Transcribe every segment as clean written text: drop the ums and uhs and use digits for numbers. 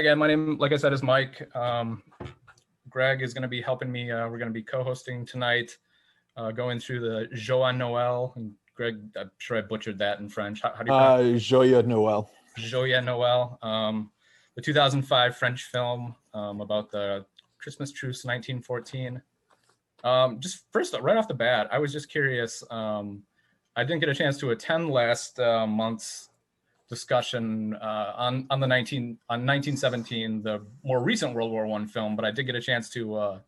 again, my name, like I said, is Mike. Greg is going to be helping me. We're going to be co-hosting tonight, going through the Joyeux Noel. And Greg, I'm sure I butchered that in French. How do you pronounce it? Joyeux Noel. Joyeux Noel, the 2005 French film about the Christmas truce, 1914. Just first, right off the bat, I was just curious. I didn't get a chance to attend last month's discussion on 1917, the more recent World War I film, but I did get a chance to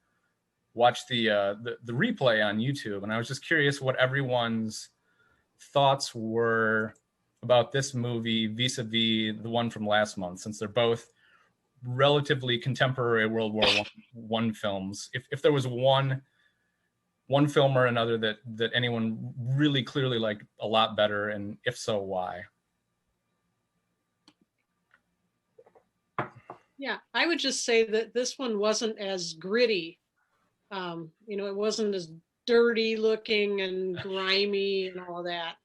watch the replay on YouTube, and I was just curious what everyone's thoughts were about this movie vis-a-vis the one from last month, since they're both relatively contemporary World War I films. If there was one film or another that anyone really clearly liked a lot better, and if so, why? Yeah, I would just say that this one wasn't as gritty. It wasn't as dirty looking and grimy and all that.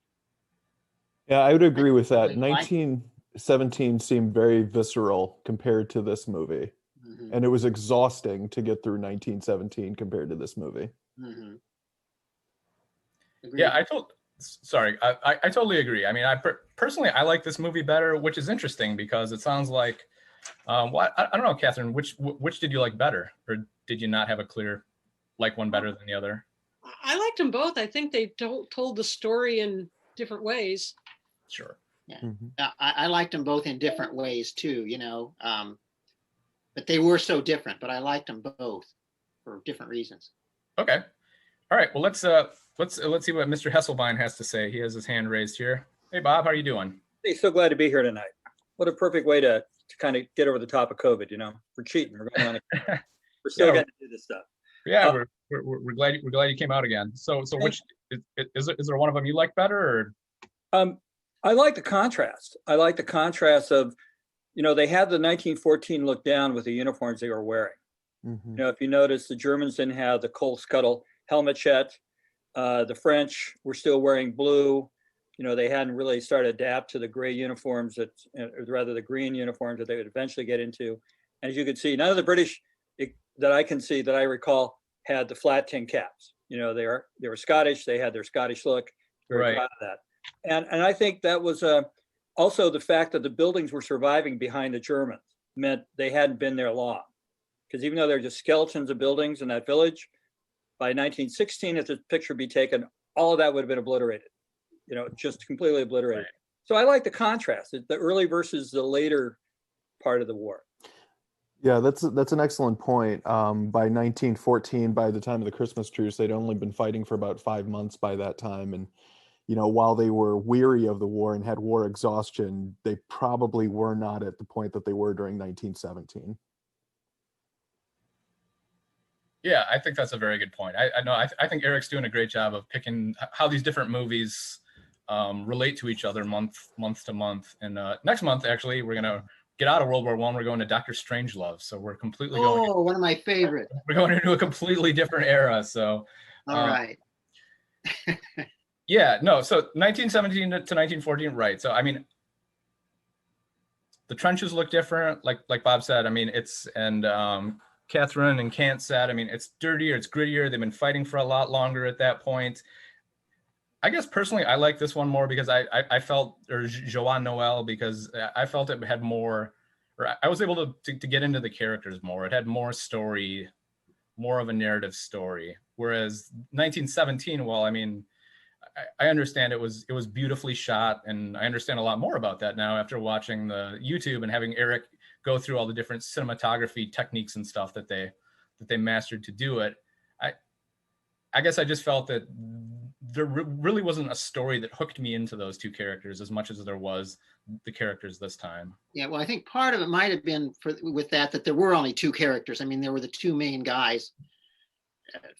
Yeah, I would agree with that. 1917 seemed very visceral compared to this movie. Mm-hmm. And it was exhausting to get through 1917 compared to this movie. Mm-hmm. Yeah, I totally agree. I mean, personally, I like this movie better, which is interesting because it sounds like, I don't know, Catherine, which did you like better, or did you not have a clear like one better than the other? I liked them both. I think they told the story in different ways. Sure. Yeah, mm-hmm. I liked them both in different ways too. But they were so different. But I liked them both for different reasons. Okay. All right. Well, let's see what Mr. Hesselbein has to say. He has his hand raised here. Hey, Bob, how are you doing? Hey, so glad to be here tonight. What a perfect way to kind of get over the top of COVID. We're cheating. We're going on. We're still getting to do this stuff. Yeah, we're glad you came out again. So which is there one of them you like better, or? I like the contrast. I like the contrast of, they had the 1914 look down with the uniforms they were wearing. Mm-hmm. If you notice, the Germans didn't have the coal scuttle helmet yet. The French were still wearing blue. They hadn't really started to adapt to the gray uniforms or rather the green uniforms that they would eventually get into. And as you can see, none of the British that I recall had the flat tin caps. They were Scottish. They had their Scottish look. Very proud of that. And I think that was also the fact that the buildings were surviving behind the Germans meant they hadn't been there long. Because even though they're just skeletons of buildings in that village, by 1916, if this picture be taken, all of that would have been obliterated. Just completely obliterated. Right. So I like the contrast, the early versus the later part of the war. Yeah, that's an excellent point. By 1914, by the time of the Christmas truce, they'd only been fighting for about 5 months by that time. And, while they were weary of the war and had war exhaustion, they probably were not at the point that they were during 1917. Yeah, I think that's a very good point. I think Eric's doing a great job of picking how these different movies relate to each other month to month. And next month, actually, we're gonna get out of World War I. We're going to Dr. Strangelove. So we're completely going. Oh, one of my favorites. We're going into a completely different era. So. All right. Yeah. No. So 1917 to 1914, right? So I mean, the trenches look different, like Bob said. I mean, Catherine and Kant said, I mean, it's dirtier, it's grittier. They've been fighting for a lot longer at that point. I guess personally, I like this one more because I felt, or Joyeux Noel, because I felt it had more, or I was able to get into the characters more. It had more story, more of a narrative story. Whereas 1917, well, I mean, I understand it was beautifully shot, and I understand a lot more about that now after watching the YouTube and having Eric go through all the different cinematography techniques and stuff that they mastered to do it. I guess I just felt that there really wasn't a story that hooked me into those two characters as much as there was the characters this time. Yeah, well, I think part of it might have been with that there were only two characters. I mean, there were the two main guys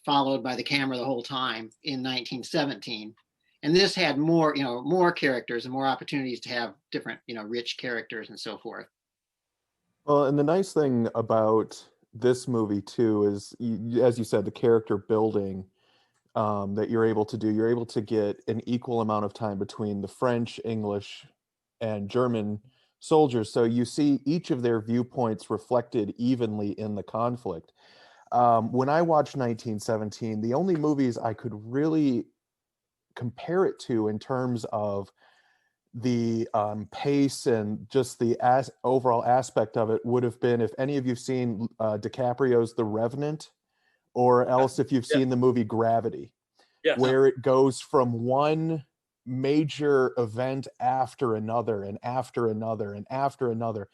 followed by the camera the whole time in 1917. And this had more, more characters and more opportunities to have different, rich characters and so forth. Well, and the nice thing about this movie too is, as you said, the character building that you're able to get an equal amount of time between the French, English, and German soldiers. So you see each of their viewpoints reflected evenly in the conflict. When I watched 1917, the only movies I could really compare it to in terms of the pace and just the overall aspect of it would have been, if any of you've seen DiCaprio's The Revenant, or else if you've seen the movie Gravity, Yes. where it goes from one major event after another and after another and after another,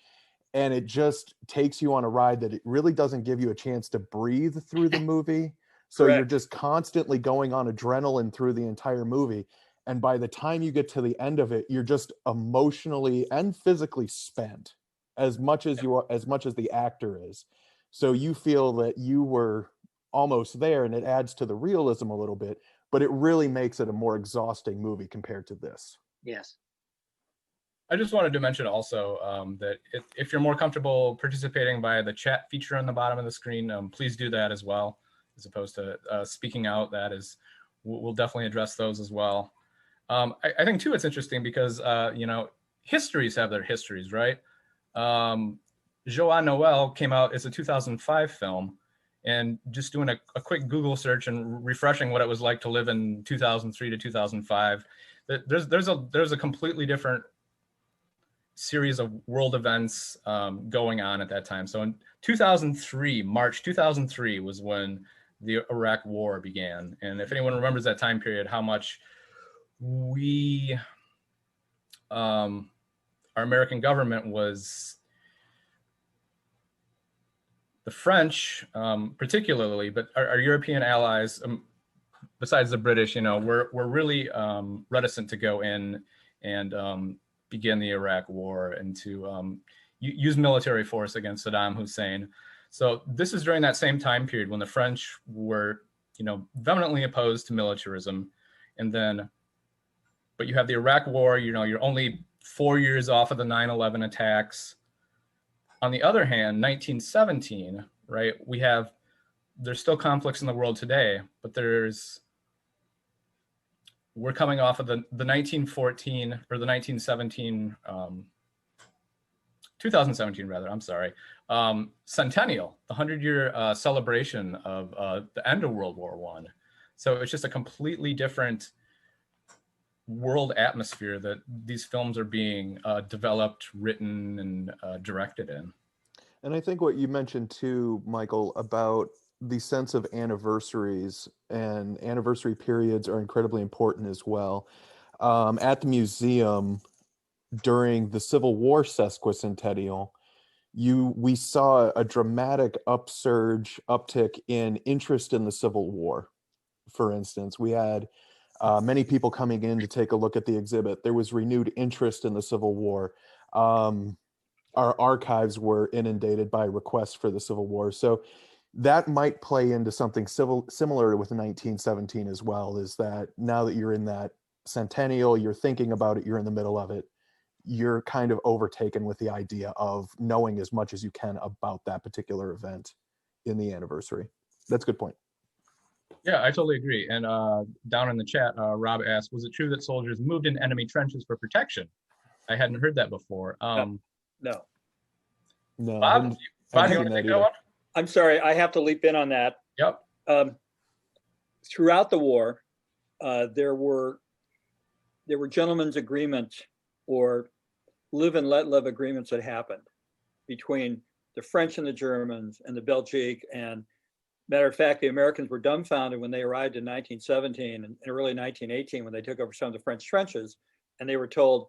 and it just takes you on a ride that it really doesn't give you a chance to breathe through the movie. So Correct. you're just constantly going on adrenaline through the entire movie, and by the time you get to the end of it, you're just emotionally and physically spent as much as you are, as much as the actor is. So you feel that you were almost there, and it adds to the realism a little bit, but it really makes it a more exhausting movie compared to this. Yes. I just wanted to mention also that if you're more comfortable participating by the chat feature on the bottom of the screen, please do that as well, as opposed to speaking out. That is, we'll definitely address those as well. I think too, it's interesting because, you know, histories have their histories, right? Joyeux Noel came out, it's a 2005 film, and just doing a quick Google search and refreshing what it was like to live in 2003 to 2005, there's a completely different series of world events going on at that time. So in 2003, March 2003 was when the Iraq War began. And if anyone remembers that time period, how much our American government was, the French particularly, but our European allies, besides the British, you know, we're really reticent to go in and begin the Iraq War and to use military force against Saddam Hussein. So this is during that same time period when the French were, you know, vehemently opposed to militarism. And then, but you have the Iraq War, you know, you're only 4 years off of the 9/11 attacks. On the other hand, 1917, right, there's still conflicts in the world today, but we're coming off of the 1914 or the 1917, 2017 rather, I'm sorry, centennial, the 100-year celebration of the end of World War I. So it's just a completely different world atmosphere that these films are being developed, written, and directed in. And I think what you mentioned too, Michael, about the sense of anniversaries and anniversary periods are incredibly important as well. At the museum during the Civil War sesquicentennial, we saw a dramatic uptick in interest in the Civil War. For instance, we had many people coming in to take a look at the exhibit. There was renewed interest in the Civil War. Our archives were inundated by requests for the Civil War. So that might play into something similar with 1917 as well, is that now that you're in that centennial, you're thinking about it, you're in the middle of it, you're kind of overtaken with the idea of knowing as much as you can about that particular event in the anniversary. That's a good point. Yeah, I totally agree. And down in the chat, Rob asked, was it true that soldiers moved in enemy trenches for protection? I hadn't heard that before. No. Bob, you want to take that one? I'm sorry, I have to leap in on that. Yep. Throughout the war, there were gentlemen's agreements or live and let live agreements that happened between the French and the Germans and the Belgique. And matter of fact, the Americans were dumbfounded when they arrived in 1917 and early 1918 when they took over some of the French trenches, and they were told,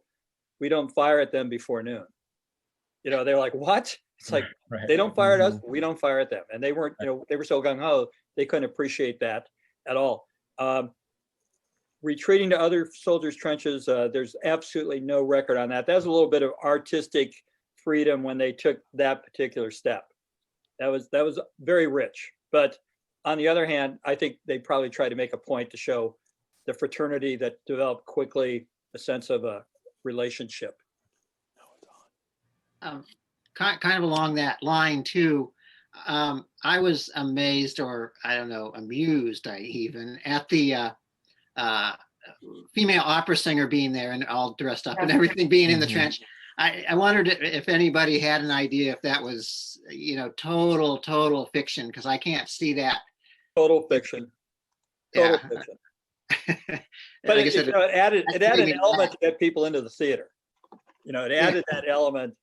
"We don't fire at them before noon." You know, they're like, "What?" It's like, right. They don't fire at us, we don't fire at them. And they weren't, you know, they were so gung-ho, they couldn't appreciate that at all. Retreating to other soldiers' trenches, there's absolutely no record on that. That was a little bit of artistic freedom when they took that particular step. That was very rich. But on the other hand, I think they probably tried to make a point to show the fraternity that developed quickly, a sense of a relationship. Kind of along that line too, I was amazed, or I don't know, amused even at the female opera singer being there and all dressed up and everything, being in the trench. I wondered if anybody had an idea if that was, total fiction, because I can't see that. Total fiction. Total Yeah. fiction. But Like I said, it added that's an maybe element to get people into the theater. It added that element.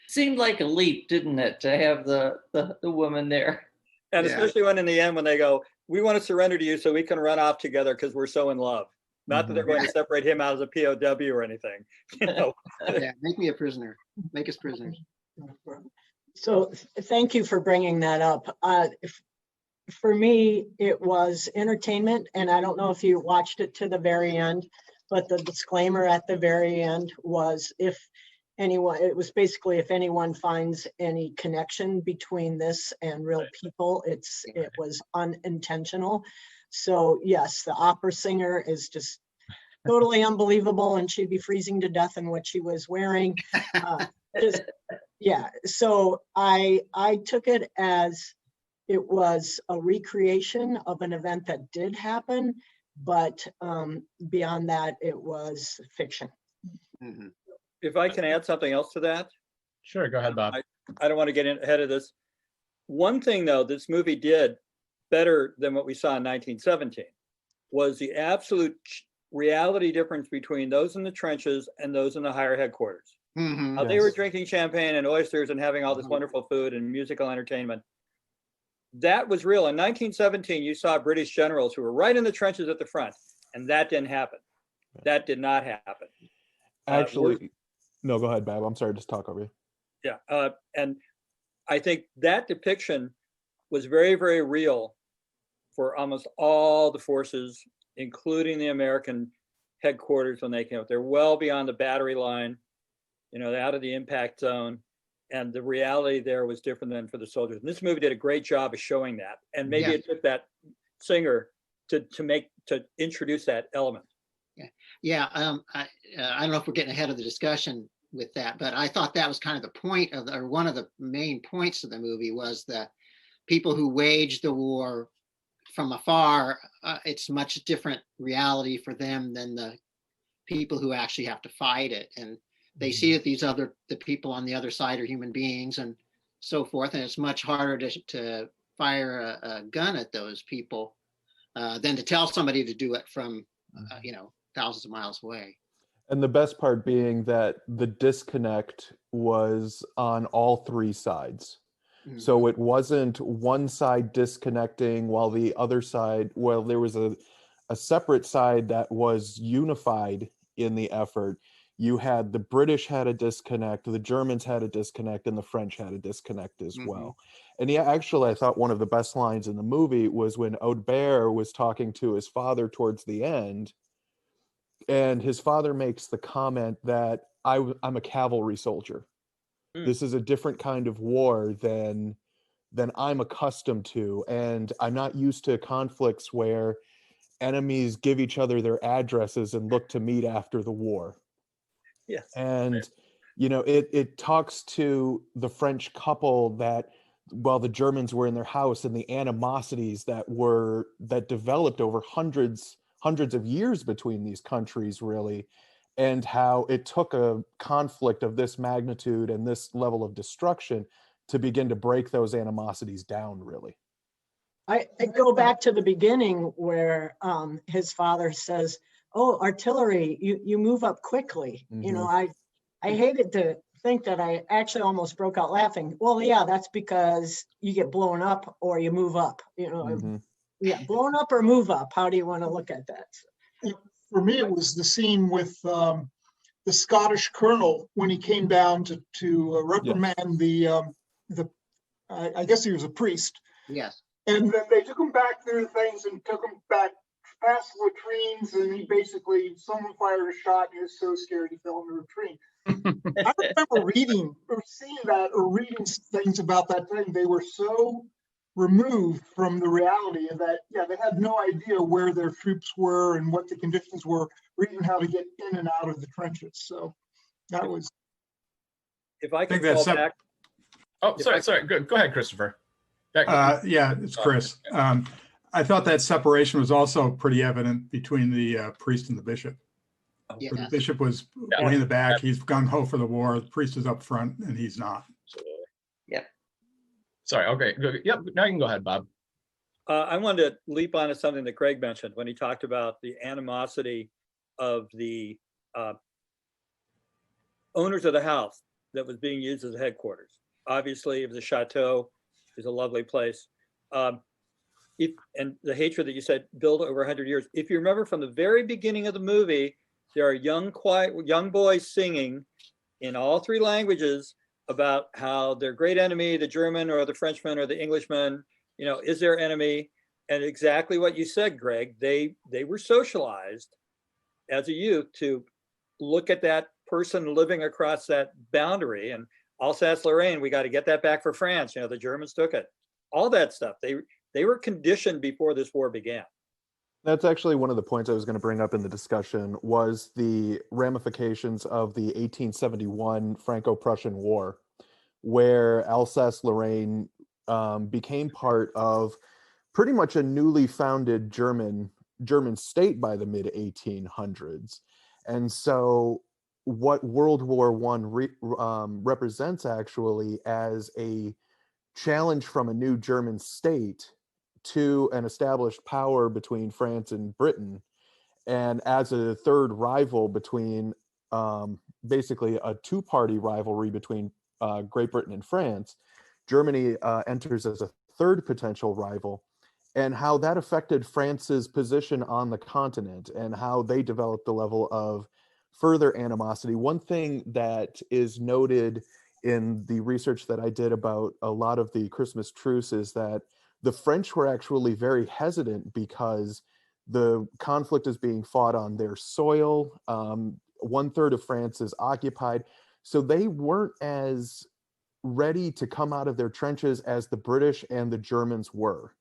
Seemed like a leap, didn't it, to have the woman there? And Yeah. especially when in the end, when they go, we want to surrender to you so we can run off together because we're so in love. Not that they're going to separate him out as a POW or anything. yeah, make me a prisoner. Make us prisoners. So thank you for bringing that up. For me, it was entertainment, and I don't know if you watched it to the very end, but the disclaimer at the very end was it was basically if anyone finds any connection between this and real people, it was unintentional. So yes, the opera singer is just totally unbelievable, and she'd be freezing to death in what she was wearing. So I took it as it was a recreation of an event that did happen, but beyond that, it was fiction. Mhm. If I can add something else to that. Sure, go ahead, Bob. I don't want to get ahead of this. One thing, though, this movie did better than what we saw in 1917 was the absolute reality difference between those in the trenches and those in the higher headquarters. Mhm. How they were drinking champagne and oysters and having all this wonderful food and musical entertainment. That was real. In 1917, you saw British generals who were right in the trenches at the front, and that didn't happen. That did not happen. Actually, no, go ahead, Bab. I'm sorry, just talk over you. Yeah, and I think that depiction was very, very real for almost all the forces, including the American headquarters when they came up. They're well beyond the battery line, out of the impact zone. And the reality there was different than for the soldiers. And this movie did a great job of showing that. And maybe it took that singer to introduce that element. Yeah. I don't know if we're getting ahead of the discussion with that, but I thought that was kind of the point or one of the main points of the movie was the people who waged the war from afar. It's much different reality for them than the people who actually have to fight it. And they see that the people on the other side are human beings and so forth. And it's much harder to fire a gun at those people than to tell somebody to do it from, thousands of miles away. And the best part being that the disconnect was on all three sides. Mm-hmm. So it wasn't one side disconnecting while the other side, there was a separate side that was unified in the effort. You had the British had a disconnect, the Germans had a disconnect, and the French had a disconnect as well. And actually, I thought one of the best lines in the movie was when Audebert was talking to his father towards the end, and his father makes the comment that I'm a cavalry soldier. This is a different kind of war than I'm accustomed to, and I'm not used to conflicts where enemies give each other their addresses and look to meet after the war. Yes. And it talks to the French couple that while the Germans were in their house and the animosities that developed over hundreds of years between these countries, really, and how it took a conflict of this magnitude and this level of destruction to begin to break those animosities down, really. I go back to the beginning where his father says, "Oh, artillery, you move up quickly." I hated to think that I actually almost broke out laughing. Well, yeah, that's because you get blown up or you move up. Yeah, blown up or move up. How do you want to look at that? For me, it was the scene with the Scottish colonel when he came down to reprimand the I guess he was a priest. Yes. And then they took him back through things and took him back past latrines, and someone fired a shot, and he was so scared he fell in the latrine. I remember reading or seeing that or reading things about that time. They were so removed from the reality of that, they had no idea where their troops were and what the conditions were, or even how to get in and out of the trenches. So that was. If I can fall back. Oh, sorry. Go ahead, Christopher. It's Chris. I thought that separation was also pretty evident between the priest and the bishop. Yes. The bishop was way in the back. He's gung ho for the war. The priest is up front, and he's not. Yep. Sorry. Okay. Good. Yep. Now you can go ahead, Bob. I wanted to leap onto something that Greg mentioned when he talked about the animosity of the owners of the house that was being used as a headquarters. Obviously, it was a chateau. It's a lovely place. And the hatred that you said built over 100 years. If you remember from the very beginning of the movie, there are young boys singing in all three languages about how their great enemy, the German or the Frenchman or the Englishman, is their enemy. And exactly what you said, Greg, they were socialized as a youth to look at that person living across that boundary, and Alsace-Lorraine, we got to get that back for France. The Germans took it. All that stuff. They were conditioned before this war began. That's actually one of the points I was going to bring up in the discussion, was the ramifications of the 1871 Franco-Prussian War, where Alsace-Lorraine became part of pretty much a newly founded German state by the mid 1800s. And so what World War I represents actually as a challenge from a new German state to an established power between France and Britain, and as a third rival between basically a two-party rivalry between Great Britain and France, Germany enters as a third potential rival, and how that affected France's position on the continent and how they developed the level of further animosity. One thing that is noted in the research that I did about a lot of the Christmas truce is that the French were actually very hesitant because the conflict is being fought on their soil. 1/3 of France is occupied. So they weren't as ready to come out of their trenches as the British and the Germans were.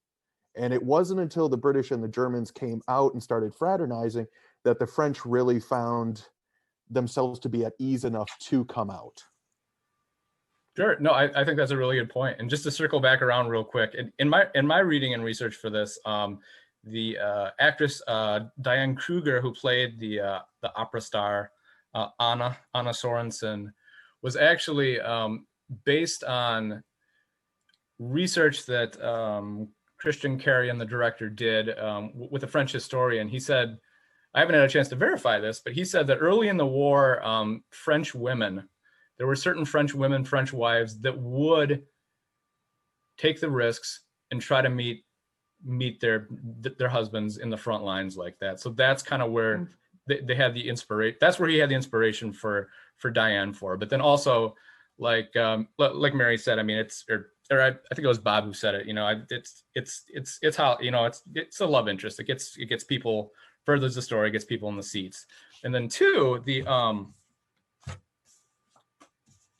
And it wasn't until the British and the Germans came out and started fraternizing that the French really found themselves to be at ease enough to come out. Sure. No, I think that's a really good point. And just to circle back around real quick, in my reading and research for this, the actress Diane Kruger, who played the opera star Anna Sorensen, was actually based on research that Christian Carrion, the director, did with a French historian. He said, I haven't had a chance to verify this, but he said that early in the war, there were certain French women, French wives that would take the risks and try to meet their husbands in the front lines like that. So that's kind of where they had the inspiration. That's where he had the inspiration for Diane for. But then also, like Mary said, I mean, I think it was Bob who said it. It's how it's a love interest. It gets people, furthers the story, gets people in the seats. And then two, the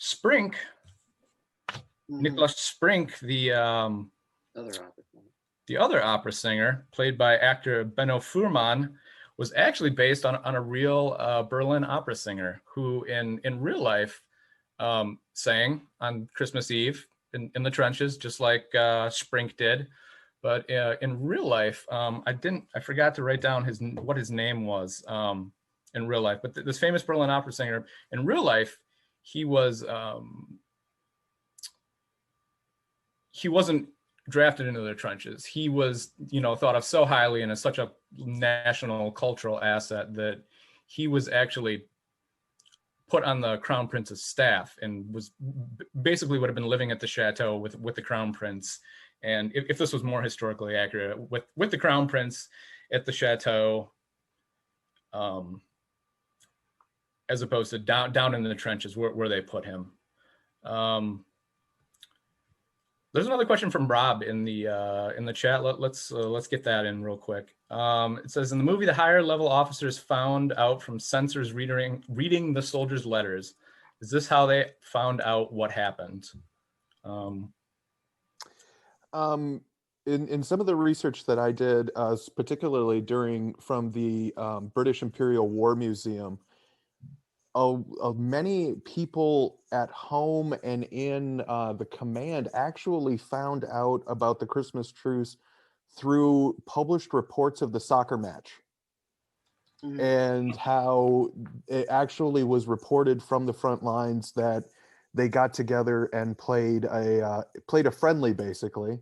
Sprink, Nicholas Sprink, the other opera singer, played by actor Benno Furman, was actually based on a real Berlin opera singer who in real life sang on Christmas Eve in the trenches, just like Sprink did. But in real life, I forgot to write down what his name was in real life. But this famous Berlin opera singer, in real life, he wasn't drafted into the trenches. He was, thought of so highly and as such a national cultural asset that he was actually put on the Crown Prince's staff and was basically would have been living at the chateau with the Crown Prince. And if this was more historically accurate, with the Crown Prince at the chateau, as opposed to down in the trenches where they put him. There's another question from Rob in the chat. Let's get that in real quick. It says, in the movie, the higher level officers found out from censors reading the soldiers' letters. Is this how they found out what happened? In some of the research that I did, particularly from the British Imperial War Museum, many people at home and in the command actually found out about the Christmas truce through published reports of the soccer match. and how it actually was reported from the front lines that they got together and played a friendly, basically,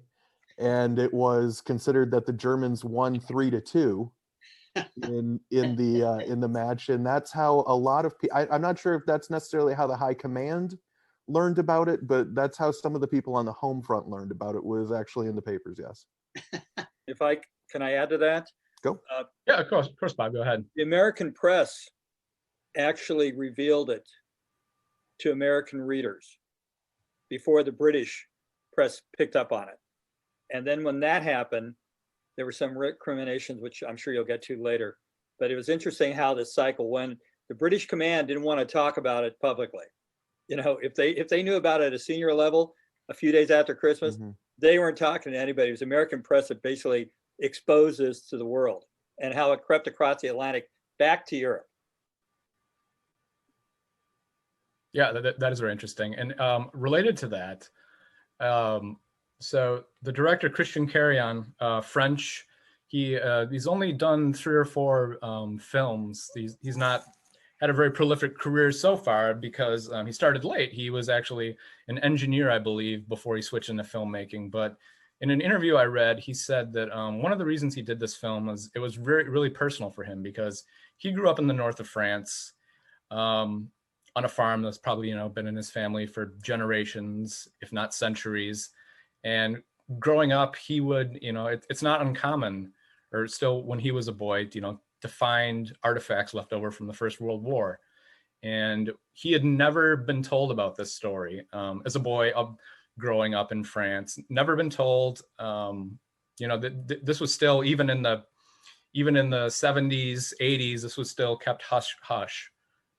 and it was considered that the Germans won 3-2 in the match, and that's how a lot of people. I'm not sure if that's necessarily how the high command learned about it, but that's how some of the people on the home front learned about it, was actually in the papers. Yes. Can I add to that? Go. Yeah, of course, Bob, go ahead. The American press actually revealed it to American readers before the British press picked up on it. And then when that happened, there were some recriminations, which I'm sure you'll get to later. But it was interesting how this cycle, when the British command didn't want to talk about it publicly. You know, if they knew about it at a senior level a few days after Christmas, they weren't talking to anybody. It was American press that basically exposed this to the world, and how it crept across the Atlantic back to Europe. Yeah, that is very interesting. And related to that, so the director, Christian Carrion, French, he's only done 3 or 4 films. He's not had a very prolific career so far because he started late. He was actually an engineer, I believe, before he switched into filmmaking. But in an interview I read, he said that one of the reasons he did this film was it was really personal for him, because he grew up in the north of France on a farm that's probably, been in his family for generations, if not centuries. And growing up, he would, it's not uncommon, or still when he was a boy, to find artifacts left over from the First World War. And he had never been told about this story as a boy growing up in France, never been told, this was still, even in the 70s, 80s, this was still kept hush hush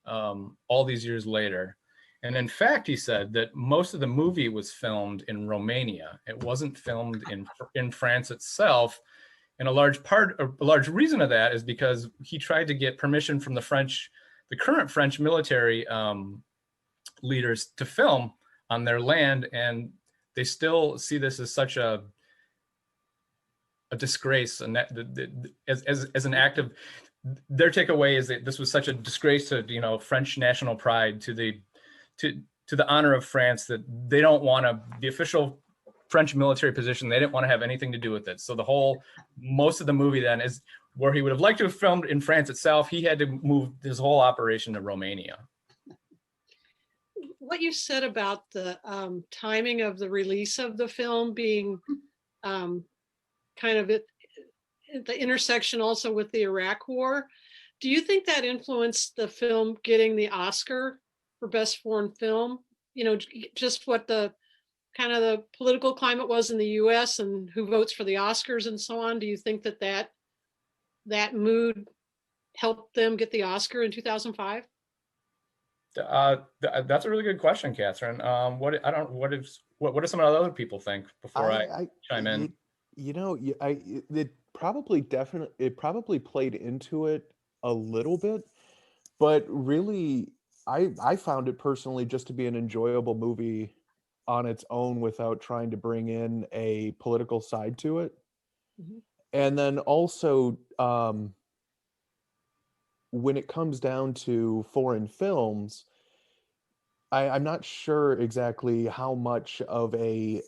all these years later. And in fact, he said that most of the movie was filmed in Romania. It wasn't filmed in France itself. And a large reason of that is because he tried to get permission from the current French military leaders to film on their land, and they still see this as such a disgrace, and as an act of their takeaway is that this was such a disgrace to French national pride, to the honor of France, that they don't want the official French military position, they didn't want to have anything to do with it. So most of the movie then is where he would have liked to have filmed in France itself. He had to move his whole operation to Romania. What you said about the timing of the release of the film being kind of at the intersection also with the Iraq War, do you think that influenced the film getting the Oscar for Best Foreign Film? Just what the kind of the political climate was in the US and who votes for the Oscars and so on. Do you think that mood helped them get the Oscar in 2005? That's a really good question, Catherine. What do some of the other people think before I chime in? It probably played into it a little bit, but really I found it personally just to be an enjoyable movie on its own without trying to bring in a political side to it. And then also when it comes down to foreign films, I'm not sure exactly how much of a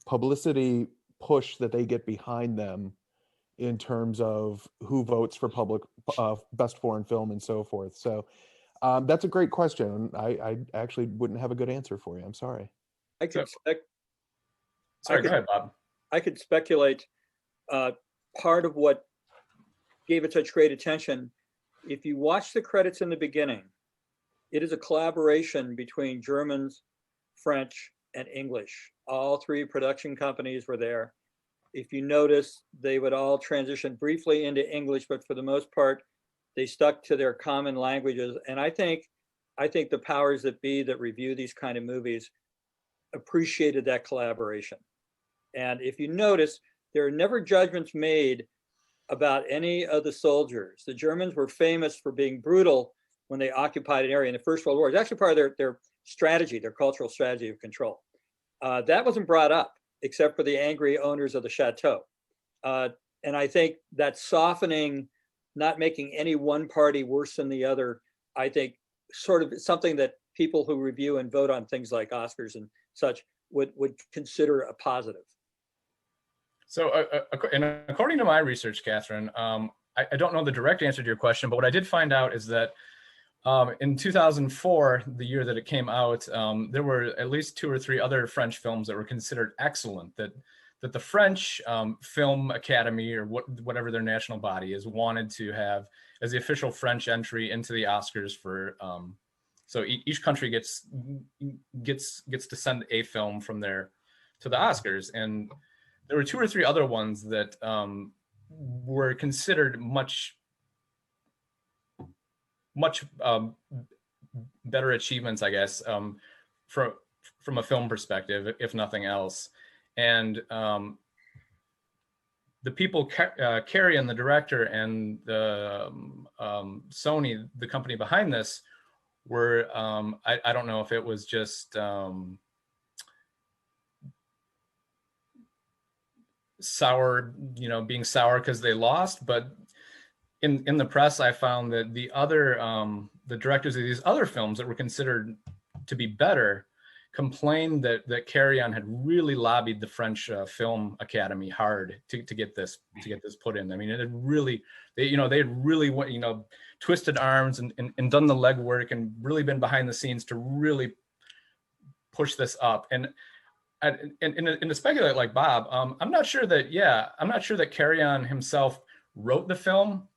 publicity push that they get behind them in terms of who votes for best foreign film and so forth. So that's a great question. I actually wouldn't have a good answer for you. I'm sorry. Sorry, go ahead, Bob. I could speculate part of what gave it such great attention. If you watch the credits in the beginning, it is a collaboration between Germans, French, and English. All 3 production companies were there. If you notice, they would all transition briefly into English, but for the most part, they stuck to their common languages. And I think the powers that be that review these kind of movies appreciated that collaboration. And if you notice, there are never judgments made about any of the soldiers. The Germans were famous for being brutal when they occupied an area in the First World War. It's actually part of their strategy, their cultural strategy of control. That wasn't brought up except for the angry owners of the chateau. And I think that softening not making any one party worse than the other, I think sort of something that people who review and vote on things like Oscars and such would consider a positive. So, and according to my research, Catherine, I don't know the direct answer to your question, but what I did find out is that in 2004, the year that it came out, there were at least 2 or 3 other French films that were considered excellent, that the French Film Academy, or whatever their national body is, wanted to have as the official French entry into the Oscars for. So each country gets to send a film from there to the Oscars, and there were 2 or 3 other ones that were considered much better achievements, I guess, from a film perspective, if nothing else. And the people, Carrie and the director and the Sony, the company behind this, were, I don't know if it was just sour, being sour because they lost, but in the press, I found that the directors of these other films that were considered to be better complained that Carry-On had really lobbied the French Film Academy hard to get this put in. I mean, it had really, they had really twisted arms and done the legwork and really been behind the scenes to really push this up. And to speculate like Bob, I'm not sure that Carry-On himself wrote the film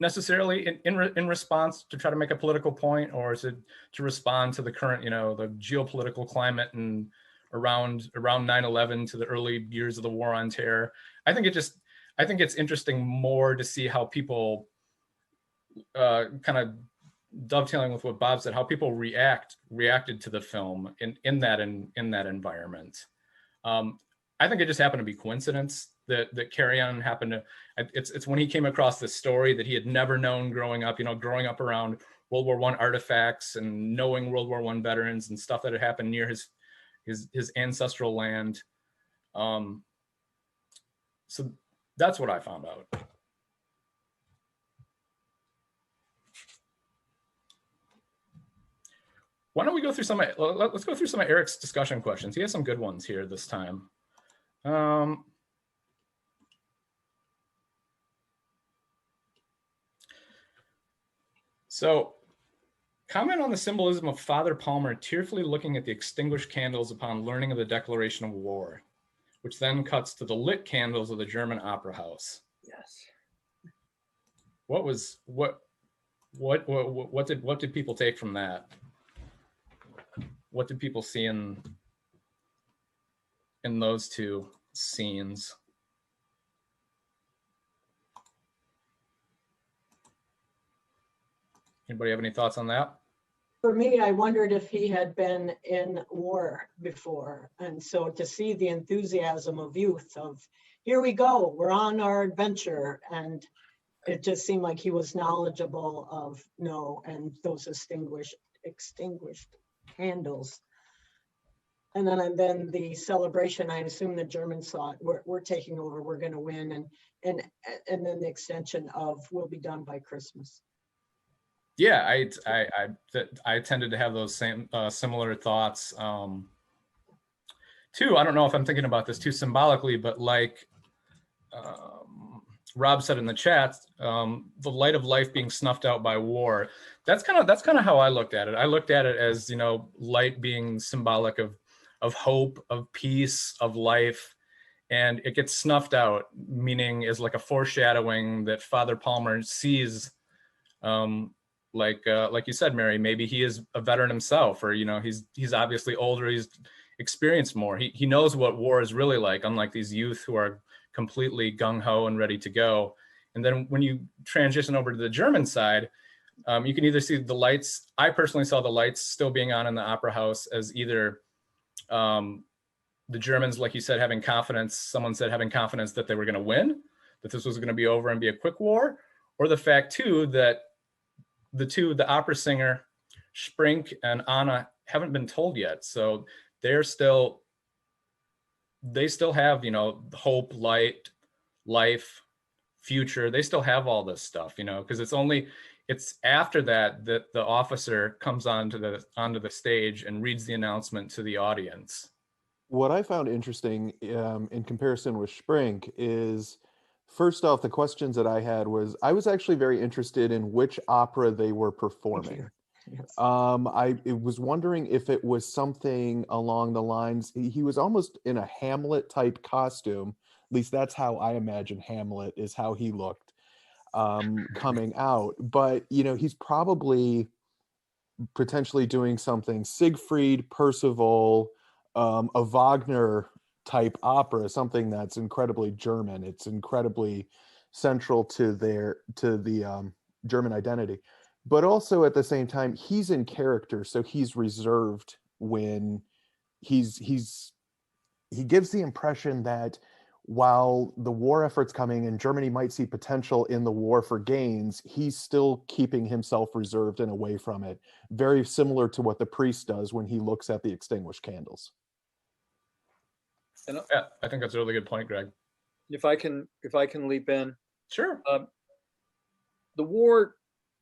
necessarily in response to try to make a political point, or to respond to the current, the geopolitical climate and around 9/11 to the early years of the War on Terror. I think it's interesting more to see how people kind of dovetailing with what Bob said, how people reacted to the film in that environment. I think it just happened to be coincidence that Carry-On happened to. It's when he came across this story that he had never known growing up. Growing up around World War I artifacts and knowing World War I veterans and stuff that had happened near his ancestral land. So that's what I found out. Why don't we go through let's go through some of Eric's discussion questions. He has some good ones here this time. So, comment on the symbolism of Father Palmer tearfully looking at the extinguished candles upon learning of the declaration of war, which then cuts to the lit candles of the German opera house. Yes. What did people take from that? What did people see in those 2 scenes? Anybody have any thoughts on that? For me, I wondered if he had been in war before. And so to see the enthusiasm of youth of, here we go, we're on our adventure. And it just seemed like he was knowledgeable of and those extinguished candles. And then the celebration, I assume the Germans thought, we're taking over, we're going to win. And then the extension of, we'll be done by Christmas. Yeah, I tended to have those same similar thoughts too. I don't know if I'm thinking about this too symbolically, but like Rob said in the chat, the light of life being snuffed out by war. That's kind of how I looked at it. I looked at it as light being symbolic of hope, of peace, of life, and it gets snuffed out, meaning is like a foreshadowing that Father Palmer sees. Like you said, Mary, maybe he is a veteran himself, or he's obviously older, he's experienced more. He knows what war is really like, unlike these youth who are completely gung-ho and ready to go. And then when you transition over to the German side, you can either see the lights. I personally saw the lights still being on in the opera house as either the Germans, like you said, having confidence. Someone said having confidence that they were going to win, that this was going to be over and be a quick war, or the fact too that the opera singer, Sprink and Anna, haven't been told yet. So they still have, hope, light, life, future. They still have all this stuff, you know, because it's after that that the officer comes onto the stage and reads the announcement to the audience. What I found interesting in comparison with Sprink is, first off, the questions that I had was, I was actually very interested in which opera they were performing. Yes. I was wondering if it was something along the lines, he was almost in a Hamlet type costume. At least that's how I imagine Hamlet is how he looked coming out. But, you know, he's probably potentially doing something Siegfried, Percival, a Wagner type opera, something that's incredibly German. It's incredibly central to the German identity. But also at the same time, he's in character, so he's reserved when he gives the impression that while the war effort's coming and Germany might see potential in the war for gains, he's still keeping himself reserved and away from it. Very similar to what the priest does when he looks at the extinguished candles. And Yeah, I think that's a really good point, Greg. if I can leap in, Sure. the war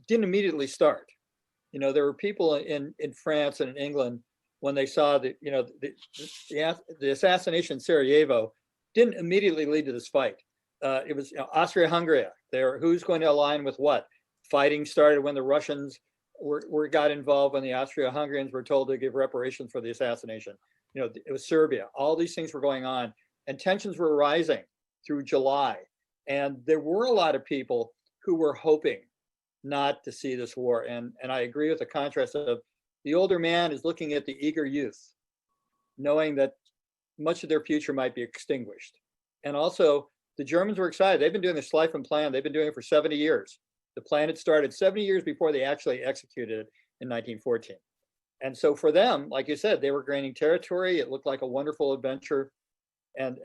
didn't immediately start. You know, there were people in France and in England when they saw that, you know, the assassination in Sarajevo didn't immediately lead to this fight. It was, you know, Austria-Hungary. Who's going to align with what? Fighting started when the Russians got involved, when the Austria-Hungarians were told to give reparations for the assassination. You know, it was Serbia. All these things were going on, and tensions were rising through July. And there were a lot of people who were hoping not to see this war. And I agree with the contrast of the older man is looking at the eager youth, knowing that much of their future might be extinguished. And also, the Germans were excited. They've been doing this life and plan. They've been doing it for 70 years. The plan had started 70 years before they actually executed it in 1914. And so for them, like you said, they were gaining territory. It looked like a wonderful adventure. And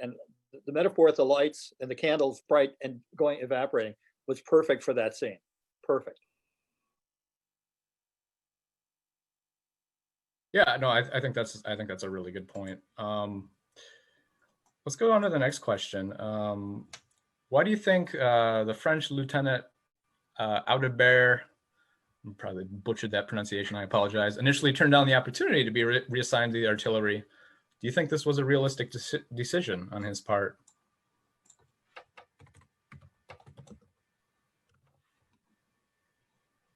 the metaphor with the lights and the candles bright and evaporating was perfect for that scene. Perfect. Yeah, no, I think that's a really good point. Let's go on to the next question. Why do you think the French Lieutenant Audebert, I probably butchered that pronunciation, I apologize, initially turned down the opportunity to be reassigned to the artillery? Do you think this was a realistic decision on his part?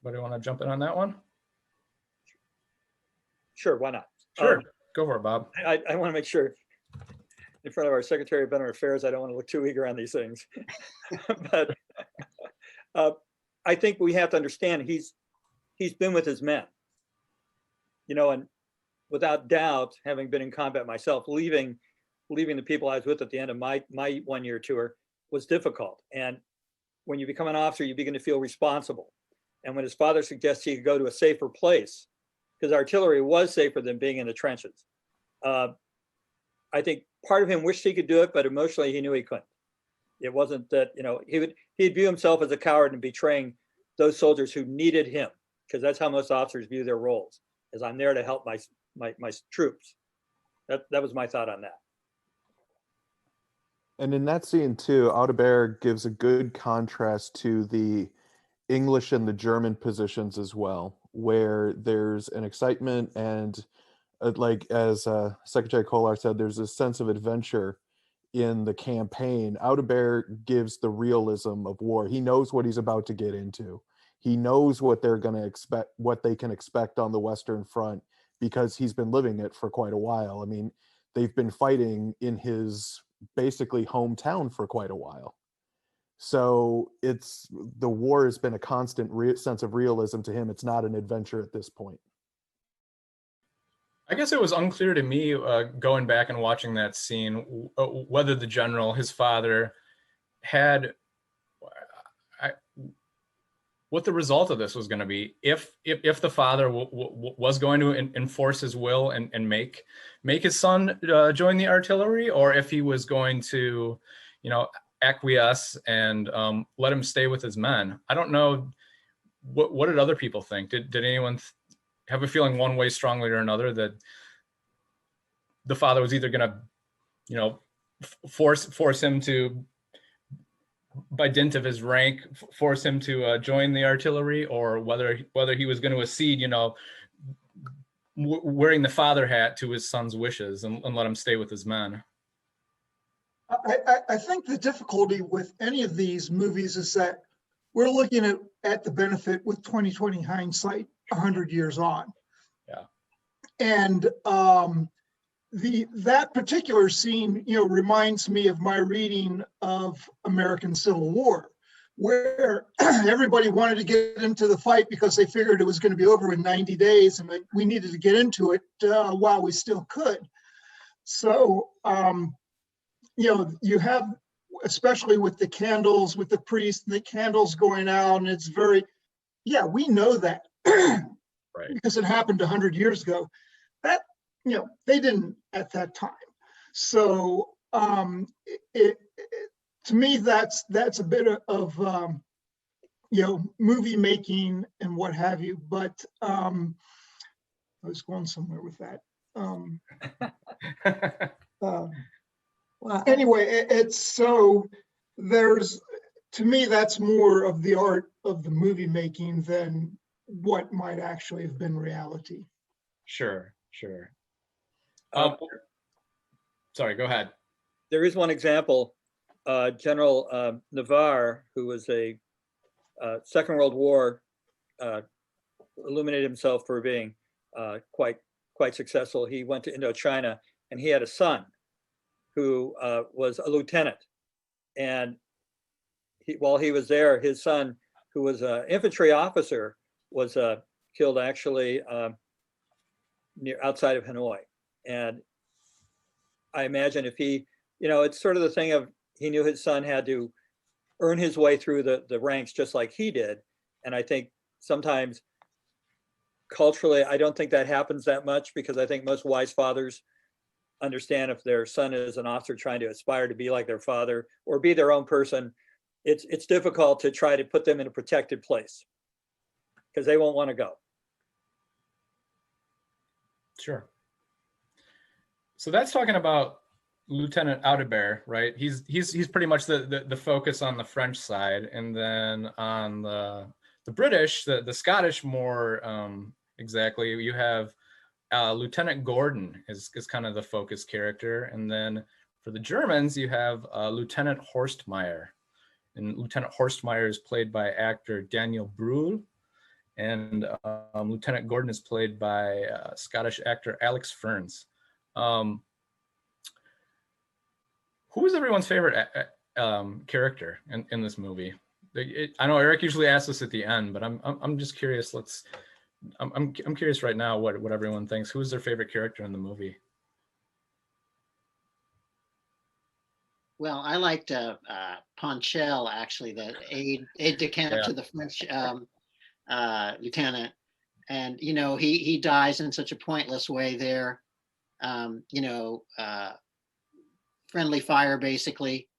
Anybody want to jump in on that one? Sure, why not? Sure, go for it, Bob. I want to make sure in front of our Secretary of Veteran Affairs, I don't want to look too eager on these things. But I think we have to understand he's been with his men, you know, and without doubt, having been in combat myself, leaving the people I was with at the end of my 1-year tour was difficult. And when you become an officer, you begin to feel responsible. And when his father suggests he could go to a safer place, because artillery was safer than being in the trenches, I think part of him wished he could do it, but emotionally he knew he couldn't. It wasn't that, you know, he'd view himself as a coward and betraying those soldiers who needed him, because that's how most officers view their roles, as I'm there to help my troops. That was my thought on that. And in that scene too, Audebert gives a good contrast to the English and the German positions as well, where there's an excitement and like as Secretary Kolar said, there's a sense of adventure in the campaign. Audebert gives the realism of war. He knows what he's about to get into. He knows what they're going to expect, what they can expect on the Western Front, because he's been living it for quite a while. I mean, they've been fighting in his basically hometown for quite a while. So the war has been a constant sense of realism to him. It's not an adventure at this point. I guess it was unclear to me going back and watching that scene whether the general, his father, had what the result of this was going to be. If the father was going to enforce his will and make his son join the artillery, or if he was going to, you know, acquiesce and let him stay with his men. I don't know. What did other people think? Did anyone have a feeling one way strongly or another that the father was either going to, you know, force him to by dint of his rank, force him to join the artillery, or whether he was going to accede, wearing the father hat to his son's wishes and let him stay with his men. I think the difficulty with any of these movies is that we're looking at the benefit with 2020 hindsight 100 years on. Yeah. And that particular scene, reminds me of my reading of American Civil War, where everybody wanted to get into the fight because they figured it was going to be over in 90 days and we needed to get into it while we still could. So, you have, especially with the candles, with the priest, the candles going out, and it's very, we know that right, because it happened 100 years ago. That, they didn't at that time. So to me, that's a bit of movie making and what have you. But I was going somewhere with that. Well, anyway, it's so to me, that's more of the art of the movie making than what might actually have been reality. Sure. Sorry, go ahead. There is one example. General Navarre, who was a Second World War, illuminated himself for being quite successful. He went to Indochina, and he had a son who was a lieutenant. And while he was there, his son, who was an infantry officer, was killed actually outside of Hanoi. And I imagine if he, it's sort of the thing of, he knew his son had to earn his way through the ranks just like he did. And I think sometimes culturally, I don't think that happens that much, because I think most wise fathers understand if their son is an officer trying to aspire to be like their father or be their own person, it's difficult to try to put them in a protected place because they won't want to go. Sure. So that's talking about Lieutenant Audebert, right? He's pretty much the focus on the French side, and then on the British, the Scottish more exactly, you have Lieutenant Gordon is kind of the focus character, and then for the Germans you have Lieutenant Horstmeyer, and Lieutenant Horstmeyer is played by actor Daniel Brühl, and Lieutenant Gordon is played by Scottish actor Alex Ferns. Who is everyone's favorite character in this movie? I know Eric usually asks this at the end, but I'm just curious. I'm curious right now what everyone thinks. Who is their favorite character in the movie? Well, I liked Ponchel, actually, the aide de camp to the French lieutenant, and he dies in such a pointless way there. Friendly fire, basically,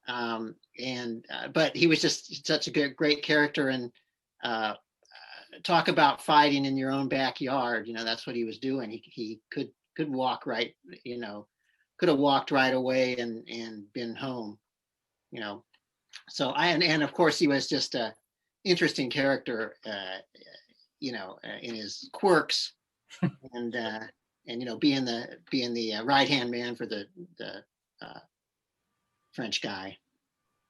but he was just such a great character. And talk about fighting in your own backyard. That's what he was doing. He could walk right, could have walked right away and been home, So and of course he was just a interesting character, in his quirks, and being the right-hand man for the French guy.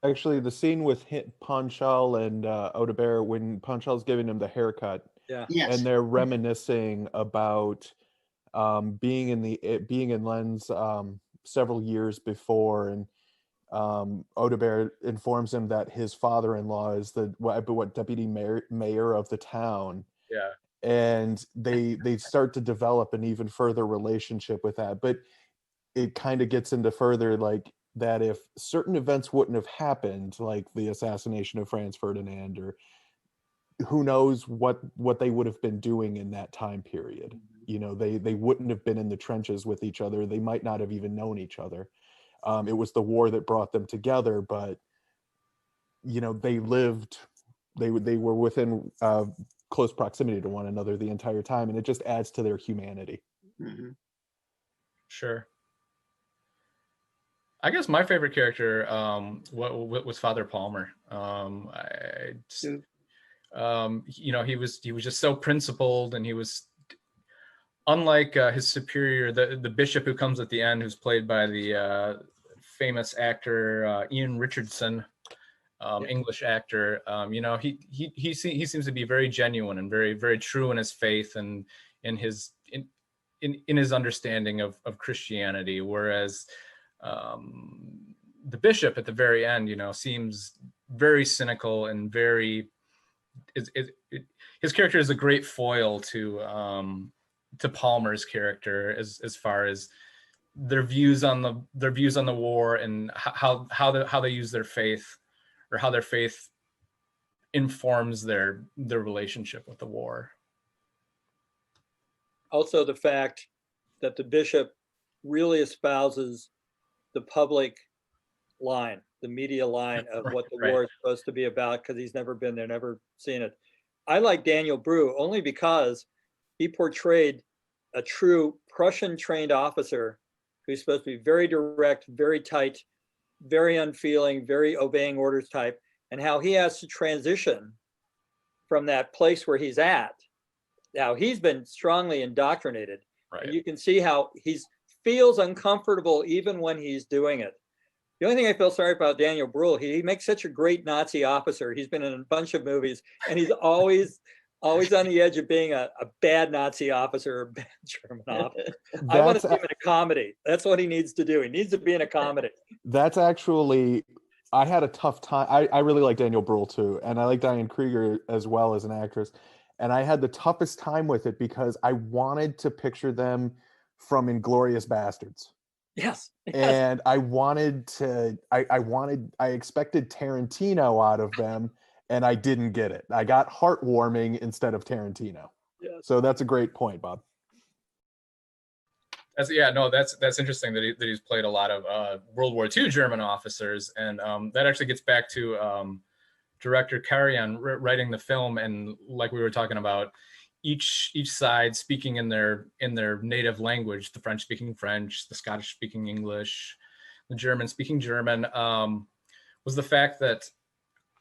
Actually, the scene with Ponchal and Audebert, when Ponchal's giving him the haircut, Yes. and they're reminiscing about being in Lens several years before, and Audebert informs him that his father-in-law is the deputy mayor of the town. Yeah. And they start to develop an even further relationship with that, but it kind of gets into further like that if certain events wouldn't have happened, like the assassination of Franz Ferdinand, or who knows what they would have been doing in that time period. They wouldn't have been in the trenches with each other. They might not have even known each other. It was the war that brought them together, but they were within close proximity to one another the entire time, and it just adds to their humanity. Mm-hmm. Sure. I guess my favorite character was Father Palmer. You know, he was just so principled, and he was unlike his superior, the bishop who comes at the end, who's played by the famous actor Ian Richardson, English actor. You know, he seems to be very genuine and very, very true in his faith and in his understanding of Christianity, whereas the bishop at the very end, you know, seems very cynical and very. His character is a great foil to Palmer's character as far as their views on the war and how they use their faith, or how their faith informs their relationship with the war. Also, the fact that the bishop really espouses the public line, the media line of what the war is supposed to be about, because he's never been there, never seen it. I like Daniel Brew only because he portrayed a true Prussian trained officer who's supposed to be very direct, very tight, very unfeeling, very obeying orders type, and how he has to transition from that place where he's at. Now, he's been strongly indoctrinated. Right. And you can see how he feels uncomfortable even when he's doing it. The only thing I feel sorry about Daniel Bruhl, he makes such a great Nazi officer. He's been in a bunch of movies, and he's always on the edge of being a bad Nazi officer or a bad German officer. I want to see him in a comedy. That's what he needs to do. He needs to be in a comedy. That's actually, I had a tough time. I really like Daniel Bruhl too, and I like Diane Krieger as well as an actress. And I had the toughest time with it because I wanted to picture them from Inglourious Bastards. Yes. And I expected Tarantino out of them, and I didn't get it. I got heartwarming instead of Tarantino. Yes. So that's a great point, Bob. That's interesting that he's played a lot of World War II German officers, and that actually gets back to director Karajan writing the film, and like we were talking about, each side speaking in their native language, the French speaking French, the Scottish speaking English, the German speaking German, was the fact that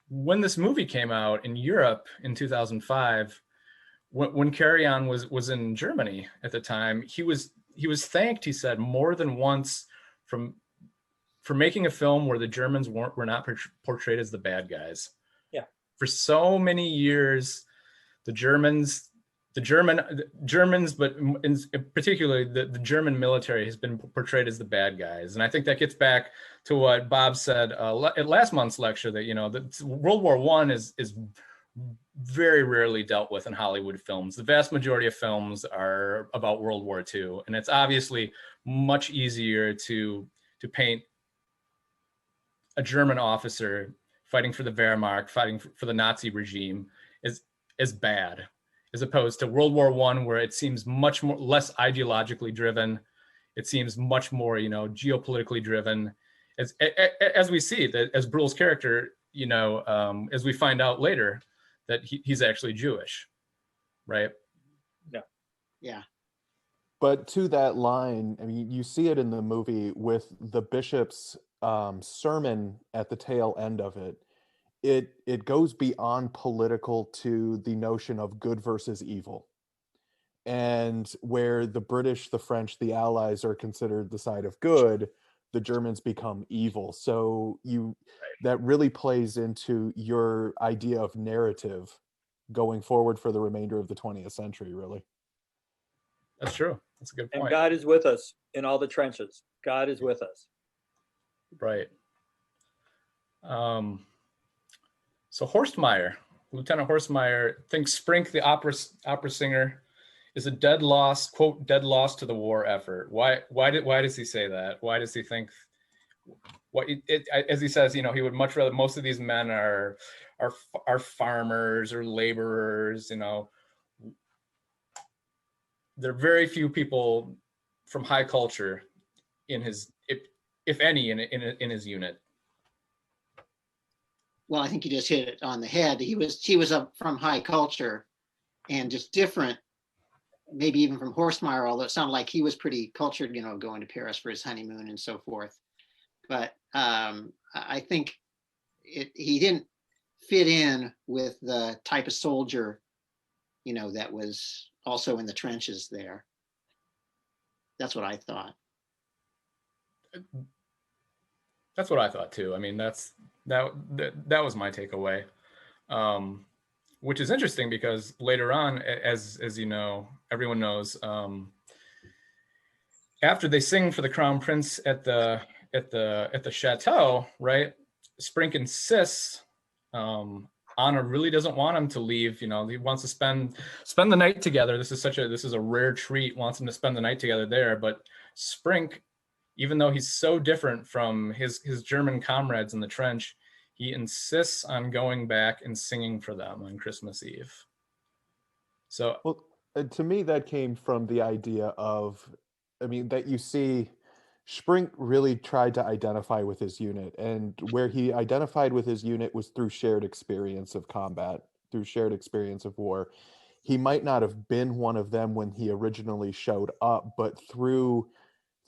when this movie came out in Europe in 2005, when Karajan was in Germany at the time, he was thanked, he said, more than once for making a film where the Germans were not portrayed as the bad guys. Yeah. For so many years, the Germans, but in particularly the German military has been portrayed as the bad guys. And I think that gets back to what Bob said at last month's lecture, that, you know, that World War I is very rarely dealt with in Hollywood films. The vast majority of films are about World War II. And it's obviously much easier to paint a German officer fighting for the Wehrmacht, fighting for the Nazi regime as bad, as opposed to World War I, where it seems much less ideologically driven. It seems much more, you know, geopolitically driven, as we see that as Bruhl's character, you know, as we find out later that he's actually Jewish, right? Yeah. Yeah. But to that line, I mean, you see it in the movie with the bishop's sermon at the tail end of it. It goes beyond political to the notion of good versus evil. And where the British, the French, the Allies are considered the side of good, the Germans become evil. So that really plays into your idea of narrative going forward for the remainder of the 20th century, really. That's true. That's a good point. And God is with us in all the trenches. God is with us. Right. So Horstmeyer, Lieutenant Horstmeyer, thinks Sprink, the opera singer, is a dead loss, quote, dead loss to the war effort. Why does he say that? Why does he think? As he says, you know, he would much rather, most of these men are farmers or laborers. You know, there are very few people from high culture in his, if any, in his unit. Well, I think you just hit it on the head. He was up from high culture and just different, maybe even from Horstmeyer, although it sounded like he was pretty cultured, you know, going to Paris for his honeymoon and so forth. but I think he didn't fit in with the type of soldier, you know, that was also in the trenches there. That's what I thought. That's what I thought too. I mean, that was my takeaway, which is interesting because later on, as you know, everyone knows, after they sing for the crown prince at the chateau, right? Sprink insists. Anna really doesn't want him to leave. You know, he wants to spend the night together. This is a rare treat. Wants him to spend the night together there, but Sprink, even though he's so different from his German comrades in the trench, he insists on going back and singing for them on Christmas Eve. So, well, to me, that came from the idea of, I mean, that you see Sprink really tried to identify with his unit, and where he identified with his unit was through shared experience of combat, through shared experience of war. He might not have been one of them when he originally showed up, but through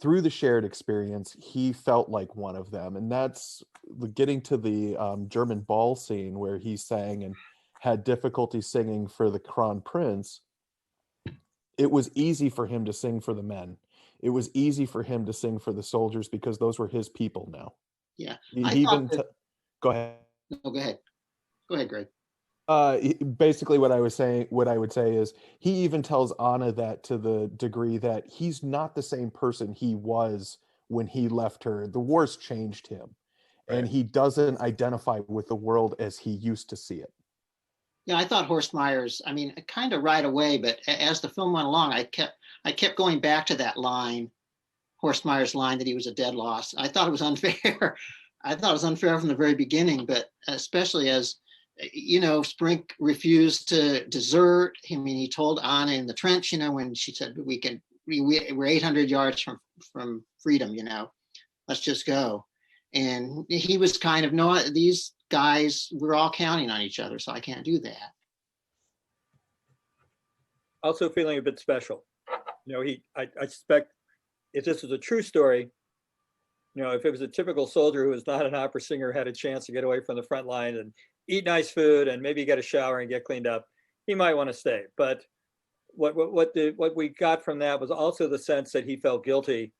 the shared experience, he felt like one of them. And that's getting to the German ball scene where he sang and had difficulty singing for the crown prince. It was easy for him to sing for the men. It was easy for him to sing for the soldiers because those were his people now. Yeah. Go ahead. No, go ahead. Go ahead, Greg. Basically what I would say is he even tells Anna that to the degree that he's not the same person he was when he left her. The war's changed him, right, and he doesn't identify with the world as he used to see it. Yeah, I thought Horst Meyer's, I mean, kind of right away, but as the film went along, I kept going back to that line, Horst Meyer's line that he was a dead loss. I thought it was unfair. I thought it was unfair from the very beginning, but especially as, you know, Sprink refused to desert. I mean, he told Anna in the trench, you know, when she said, we're 800 yards from freedom, you know, let's just go. And he was kind of, no, these guys, we're all counting on each other, so I can't do that. Also feeling a bit special. You know, I suspect if this was a true story, you know, if it was a typical soldier who was not an opera singer, had a chance to get away from the front line and eat nice food and maybe get a shower and get cleaned up, he might want to stay. But what we got from that was also the sense that he felt guilty